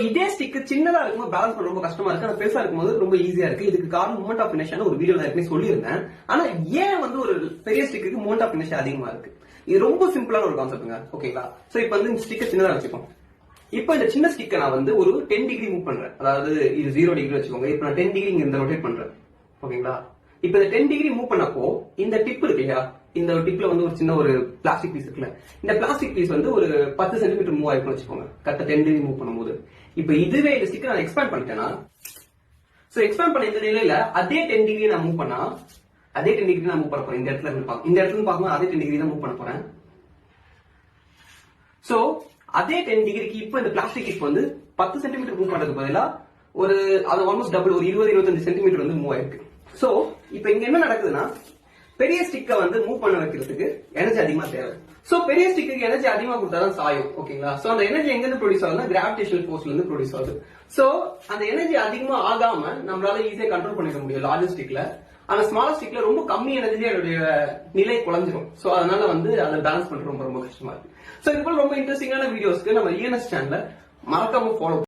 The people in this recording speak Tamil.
இதே ஸ்டிக் சின்னதா இருக்கும்போது பேலன்ஸ் பண்ண ரொம்ப கஷ்டமா இருக்கு, ஆனா பெருசா இருக்கும்போது ரொம்ப ஈஸியா இருக்கு. இதுக்கு காரணம் மூமெண்ட் ஆஃப் இனர்ஷியா ஒரு வீடியோல ஏற்கனவே சொல்லியிருந்தேன். ஆனா ஏன் வந்து ஒரு பெரிய ஸ்டிக்கு மூமெண்ட் ஆஃப் இனர்ஷியா அதிகமா இருக்கு? இது ரொம்ப சிம்பிளான ஒரு கான்செப்ட்ங்க. ஓகேங்களா? சோ இப்போ வந்து இந்த ஸ்டிக்கை சின்னதா வச்சுக்கோங்க. இப்போ இந்த சின்ன ஸ்டிக்கை நான் வந்து ஒரு 10 டிகிரி மூவ் பண்றேன். அதாவது இது 0 டிகிரி வச்சுக்கோங்க. இப்போ நான் 10 டிகிரி இங்க ரொட்டேட் பண்றேன். ஓகேங்களா? இப்போ இந்த 10 டிகிரி மூவ் பண்ணப்போ இந்த டிப் இருக்கு இல்லையா, இந்த டிப்ல வந்து ஒரு சின்ன ஒரு பிளாஸ்டிக் பீஸ் இருக்குல்ல, இந்த பிளாஸ்டிக் பீஸ் வந்து ஒரு 10 சென்டிமீட்டர் மூவ் ஆயிருக்குன்னு வச்சுக்கோங்க, கரெக்டா 10 டிகிரி மூவ் பண்ணும்போது. இப்போ இதுவே இந்த ஸ்டிக்கை நான் எக்ஸ்பேண்ட் பண்ணிட்டேன்னா, சோ எக்ஸ்பேண்ட் பண்ண இந்த நிலையில அதே 10 டிகிரி நான் மூவ் பண்ணா, அதே 10 டிகிரி நான் மூவ் பண்ண போறேன். இந்த இடத்துல இருந்து பார்க்கும்போது அதே 10 டிகிரி தான் மூவ் பண்ண போறேன். சோ அதே 10 டிகிரிக்கு இப்போ இந்த பிளாஸ்டிக் கிப் வந்து 10 சென்டிமீட்டர் மூவ் பண்றதுக்கு பதிலா ஒரு அது ஆல்மோஸ்ட் டபுள், ஒரு 20-25 சென்டிமீட்டர் வந்து மூவ் ஆயிருக்கு. சோ இப்போ இங்க என்ன நடக்குதுன்னா, பெரிய ஸ்டிக்கை வந்து மூவ் பண்ண வைக்கிறதுக்கு எனர்ஜி அதிகமா தேவை. சோ பெரிய ஸ்டிக்கு எனர்ஜி அதிகமா கொடுத்தாதான் சாயும். ஓகேங்களா? சோ அந்த எனர்ஜி எங்க இருந்து ப்ரொடியூஸ் ஆகுதுன்னா கிராவிடேஷனல் ஃபோர்ஸ்ல இருந்து ப்ரொடியூஸ் ஆகுது. சோ அந்த எனர்ஜி அதிகமா ஆகாம நம்மளால ஈஸியா கண்ட்ரோல் பண்ணிக்க முடியும் லார்ஜ் ஸ்டிக்ல. ஆனா ஸ்மால் ஸ்டிக்ல ரொம்ப கம்மி எனர்ஜிலே அதோடைய நிலை குறைஞ்சிரும். சோ அதனால வந்து அதை பேலன்ஸ் பண்றது ரொம்ப ரொம்ப கஷ்டமா இருக்கு. சோ இது போல ரொம்ப இன்ட்ரெஸ்டிங்கான வீடியோஸ்க்கு நம்ம ENS சேனலை மறக்காம ஃபாலோ